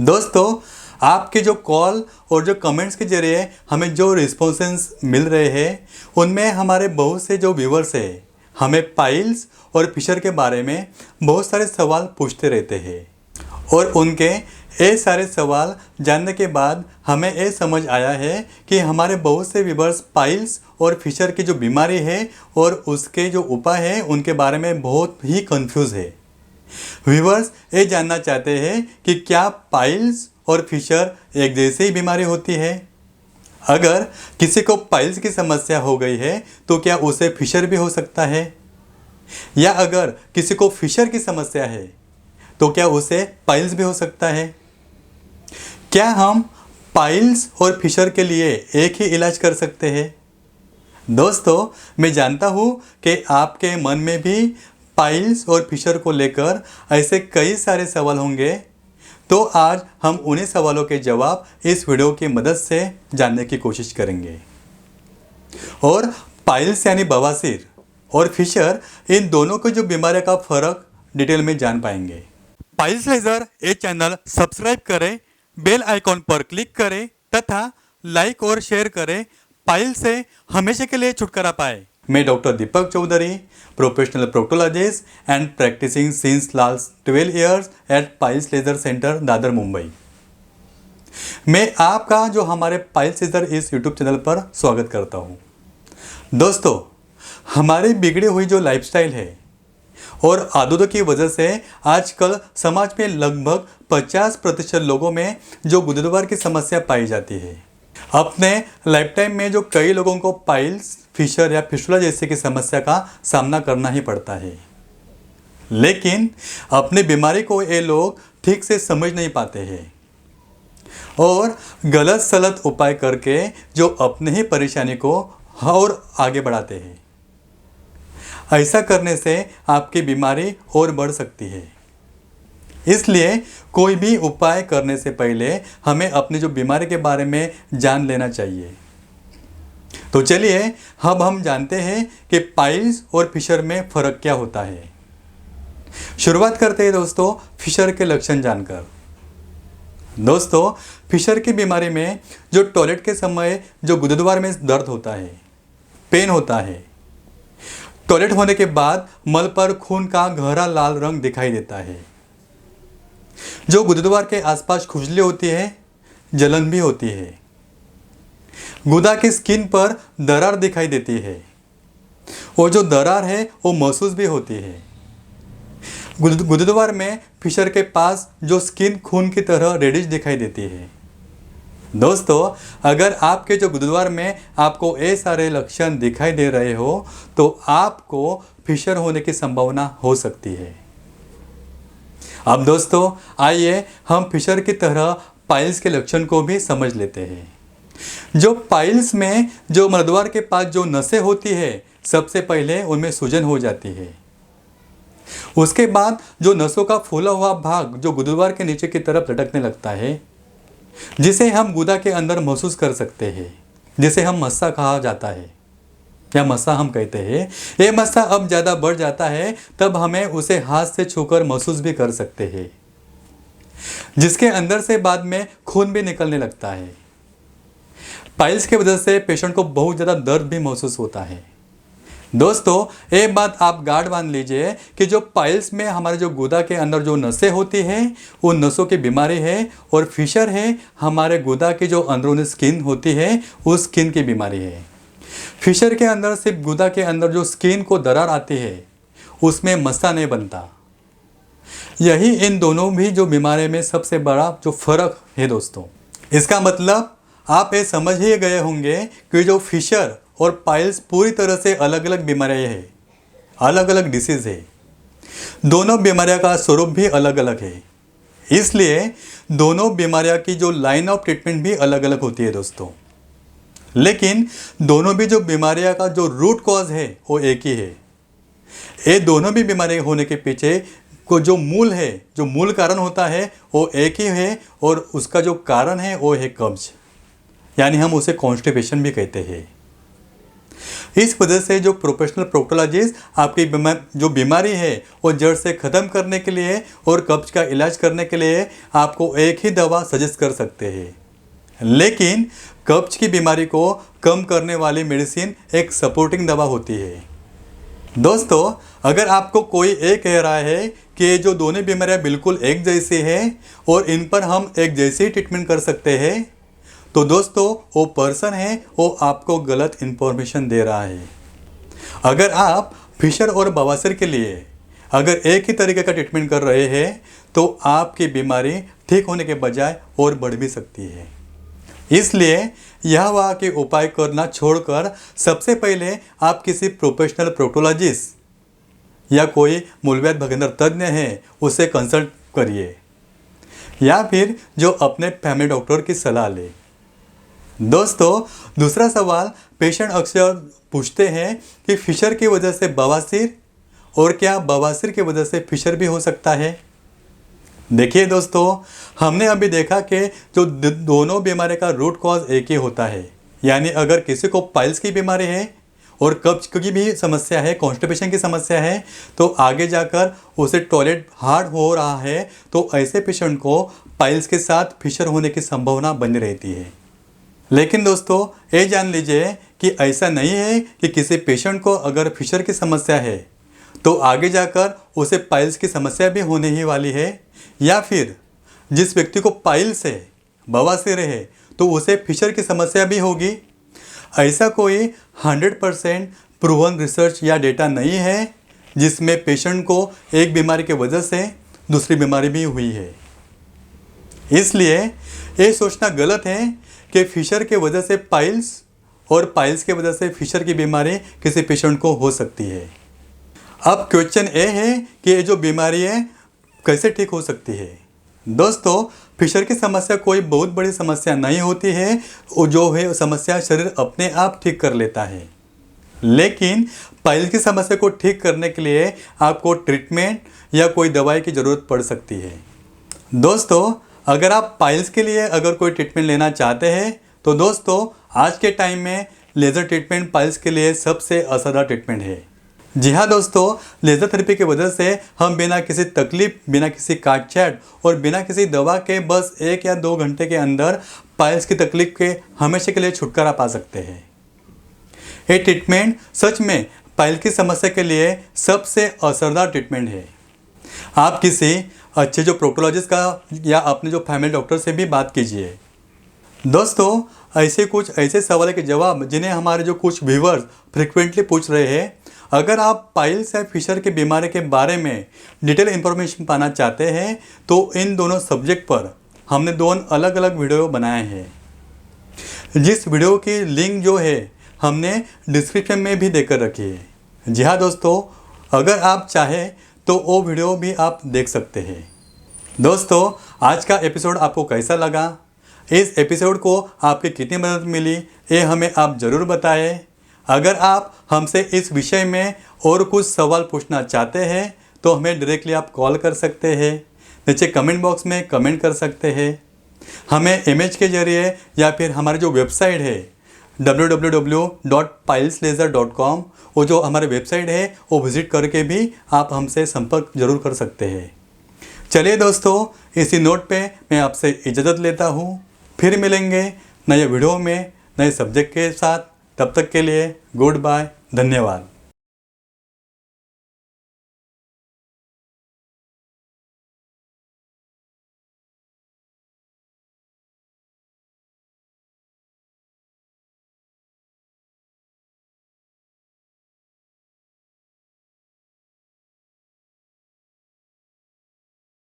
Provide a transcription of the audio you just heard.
दोस्तों, आपके जो कॉल और जो कमेंट्स के जरिए हमें जो रिस्पॉन्सेस मिल रहे हैं उनमें हमारे बहुत से जो व्यूवर्स हैं हमें पाइल्स और फिशर के बारे में बहुत सारे सवाल पूछते रहते हैं और उनके ये सारे सवाल जानने के बाद हमें ये समझ आया है कि हमारे बहुत से व्यूवर्स पाइल्स और फिशर की जो बीमारी है और उसके जो उपाय हैं उनके बारे में बहुत ही कंफ्यूज है। व्यूवर्स ये जानना चाहते हैं कि क्या पाइल्स और फिशर एक जैसी ही बीमारी होती है। अगर किसी को पाइल्स की समस्या हो गई है तो क्या उसे फिशर भी हो सकता है, या अगर किसी को फिशर की समस्या है तो क्या उसे पाइल्स भी हो सकता है। क्या हम पाइल्स और फिशर के लिए एक ही इलाज कर सकते हैं? दोस्तों, मैं जानता हूँ कि आपके मन में भी पाइल्स और फिशर को लेकर ऐसे कई सारे सवाल होंगे, तो आज हम उन्हीं सवालों के जवाब इस वीडियो की मदद से जानने की कोशिश करेंगे और पाइल्स यानी बवासीर और फिशर इन दोनों की जो बीमारी का फ़र्क डिटेल में जान पाएंगे। पाइल्स लेजर ये चैनल सब्सक्राइब करें, बेल आइकॉन पर क्लिक करें तथा लाइक और शेयर करें, पाइल्स से हमेशा के लिए छुटकारा पाए। मैं doctor Deepak Chaudhary, professional proctologist and practising since last 12 years at piles laser centre, Dadar, Mumbai. मैं आपका जो हमारे पाइल्स लेजर इस यूट्यूब चैनल पर स्वागत करता हूं। दोस्तों, हमारी बिगड़ी हुई जो लाइफस्टाइल है और आदतों की वजह से आजकल समाज में लगभग 50% लोगों में जो गुदद्वार की समस्या पाई जाती है। अपने लाइफ टाइम में जो कई लोगों को पाइल्स, फिशर या फिस्टुला जैसे की समस्या का सामना करना ही पड़ता है, लेकिन अपनी बीमारी को ये लोग ठीक से समझ नहीं पाते हैं और गलत सलत उपाय करके जो अपनी ही परेशानी को और आगे बढ़ाते हैं। ऐसा करने से आपकी बीमारी और बढ़ सकती है। इसलिए कोई भी उपाय करने से पहले हमें अपनी जो बीमारी के बारे में जान लेना चाहिए। तो चलिए अब हम जानते हैं कि पाइल्स और फिशर में फ़र्क क्या होता है। शुरुआत करते हैं दोस्तों फिशर के लक्षण जानकर। दोस्तों, फिशर की बीमारी में जो टॉयलेट के समय जो गुदद्वार में दर्द होता है, पेन होता है, टॉयलेट होने के बाद मल पर खून का गहरा लाल रंग दिखाई देता है, जो गुदद्वार के आसपास खुजली होती है, जलन भी होती है, गुदा की स्किन पर दरार दिखाई देती है और जो दरार है वो महसूस भी होती है। गुदद्वार में फिशर के पास जो स्किन खून की तरह रेडिश दिखाई देती है। दोस्तों, अगर आपके जो गुदद्वार में आपको ये सारे लक्षण दिखाई दे रहे हो तो आपको फिशर होने की संभावना हो सकती है। अब दोस्तों आइए हम फिशर की तरह पाइल्स के लक्षण को भी समझ लेते हैं। जो पाइल्स में जो मलद्वार के पास जो नसें होती है, सबसे पहले उनमें सूजन हो जाती है। उसके बाद जो नसों का फूला हुआ भाग जो गुदद्वार के नीचे की तरफ लटकने लगता है, जिसे हम गुदा के अंदर महसूस कर सकते हैं, जिसे हम मस्सा कहा जाता है या मस्सा हम कहते हैं। ये मस्सा अब ज़्यादा बढ़ जाता है तब हमें उसे हाथ से छूकर महसूस भी कर सकते हैं, जिसके अंदर से बाद में खून भी निकलने लगता है। पाइल्स की वजह से पेशेंट को बहुत ज़्यादा दर्द भी महसूस होता है। दोस्तों, एक बात आप गार्ड बांध लीजिए कि जो पाइल्स में हमारे जो गुदा के अंदर जो नसें होती हैं वो नसों की बीमारी है और फिशर है हमारे गुदा की जो अंदरूनी स्किन होती है उस स्किन की बीमारी है। फिशर के अंदर सिर्फ गुदा के अंदर जो स्किन को दरार आती है उसमें मस्सा नहीं बनता। यही इन दोनों भी जो बीमारी में सबसे बड़ा जो फ़र्क है दोस्तों। इसका मतलब आप ये समझ ही गए होंगे कि जो फिशर और पाइल्स पूरी तरह से अलग अलग बीमारियाँ हैं, अलग अलग डिसीज़ है। दोनों बीमारियों का स्वरूप भी अलग अलग है, इसलिए दोनों बीमारियों की जो लाइन ऑफ ट्रीटमेंट भी अलग अलग होती है दोस्तों। लेकिन दोनों भी जो बीमारियों का जो रूट कॉज है वो एक ही है। ये दोनों भी बीमारी होने के पीछे को जो मूल है, जो मूल कारण होता है वो एक ही है और उसका जो कारण है वो है कब्ज, यानी हम उसे कॉन्स्टिपेशन भी कहते हैं। इस वजह से जो प्रोफेशनल प्रोक्टोलॉजिस्ट आपकी जो बीमारी है वो जड़ से ख़त्म करने के लिए और कब्ज का इलाज करने के लिए आपको एक ही दवा सजेस्ट कर सकते हैं। लेकिन कब्ज की बीमारी को कम करने वाली मेडिसिन एक सपोर्टिंग दवा होती है। दोस्तों, अगर आपको कोई ये कह रहा है कि ये जो दोनों बीमारियां बिल्कुल एक जैसी हैं और इन पर हम एक जैसी ट्रीटमेंट कर सकते हैं, तो दोस्तों वो पर्सन है वो आपको गलत इन्फॉर्मेशन दे रहा है। अगर आप फिशर और बवासीर के लिए अगर एक ही तरीके का ट्रीटमेंट कर रहे हैं तो आपकी बीमारी ठीक होने के बजाय और बढ़ भी सकती है। इसलिए यह वहाँ के उपाय करना छोड़कर सबसे पहले आप किसी प्रोफेशनल प्रोक्टोलॉजिस्ट या कोई मूलव्याध भगेंद्र तज्ञ है उससे कंसल्ट करिए या फिर जो अपने फैमिली डॉक्टर की सलाह ले। दोस्तों, दूसरा सवाल पेशेंट अक्सर पूछते हैं कि फिशर की वजह से बवासीर और क्या बवासीर की वजह से फिशर भी हो सकता है। देखिए दोस्तों, हमने अभी देखा कि जो दोनों बीमारी का रूट कॉज एक ही होता है। यानी अगर किसी को पाइल्स की बीमारी है और कब्ज की भी समस्या है, कॉन्स्टिपेशन की समस्या है, तो आगे जाकर उसे टॉयलेट हार्ड हो रहा है तो ऐसे पेशेंट को पाइल्स के साथ फिशर होने की संभावना बनी रहती है। लेकिन दोस्तों, ये जान लीजिए कि ऐसा नहीं है कि किसी पेशेंट को अगर फिशर की समस्या है तो आगे जाकर उसे पाइल्स की समस्या भी होने ही वाली है, या फिर जिस व्यक्ति को पाइल्स है, बवासीर है, तो उसे फिशर की समस्या भी होगी। ऐसा कोई 100% प्रूवन रिसर्च या डेटा नहीं है जिसमें पेशेंट को एक बीमारी की वजह से दूसरी बीमारी भी हुई है। इसलिए ये सोचना गलत है कि फिशर के वजह से पाइल्स और पाइल्स के वजह से फिशर की बीमारी किसी पेशेंट को हो सकती है। अब क्वेश्चन ये है कि ये जो बीमारी है कैसे ठीक हो सकती है। दोस्तों, फिशर की समस्या कोई बहुत बड़ी समस्या नहीं होती है, वो जो है समस्या शरीर अपने आप ठीक कर लेता है। लेकिन पाइल्स की समस्या को ठीक करने के लिए आपको ट्रीटमेंट या कोई दवाई की ज़रूरत पड़ सकती है। दोस्तों, अगर आप पाइल्स के लिए अगर कोई ट्रीटमेंट लेना चाहते हैं तो दोस्तों आज के टाइम में लेज़र ट्रीटमेंट पाइल्स के लिए सबसे असरदार ट्रीटमेंट है। जी हाँ दोस्तों, लेज़र थेरेपी की वजह से हम बिना किसी तकलीफ, बिना किसी काटछाट और बिना किसी दवा के बस 1 या 2 घंटे के अंदर पाइल्स की तकलीफ के हमेशा के लिए छुटकारा पा सकते हैं। ये ट्रीटमेंट सच में पाइल्स की समस्या के लिए सबसे असरदार ट्रीटमेंट है। आप किसी अच्छे जो प्रोक्टोलॉजिस्ट का या अपने जो फैमिली डॉक्टर से भी बात कीजिए। दोस्तों, ऐसे सवालों के जवाब जिन्हें हमारे जो कुछ व्यूअर्स फ्रिक्वेंटली पूछ रहे हैं, अगर आप पाइल्स या फिशर की बीमारी के बारे में डिटेल इन्फॉर्मेशन पाना चाहते हैं तो इन दोनों सब्जेक्ट पर हमने 2 अलग अलग वीडियो बनाए हैं, जिस वीडियो की लिंक जो है हमने डिस्क्रिप्शन में भी देकर रखी है। जी हाँ दोस्तों, अगर आप चाहें तो वो वीडियो भी आप देख सकते हैं। दोस्तों, आज का एपिसोड आपको कैसा लगा? इस एपिसोड को आपकी कितनी मदद मिली ये हमें आप ज़रूर बताएं। अगर आप हमसे इस विषय में और कुछ सवाल पूछना चाहते हैं तो हमें डायरेक्टली आप कॉल कर सकते हैं, नीचे कमेंट बॉक्स में कमेंट कर सकते हैं, हमें इमेज के जरिए या फिर हमारी जो वेबसाइट है www.pileslaser.com, वो जो हमारे वेबसाइट है वो विज़िट करके भी आप हमसे संपर्क जरूर कर सकते हैं। चलिए दोस्तों, इसी नोट पे मैं आपसे इजाज़त लेता हूँ। फिर मिलेंगे नए वीडियो में नए सब्जेक्ट के साथ। तब तक के लिए गुड बाय, धन्यवाद।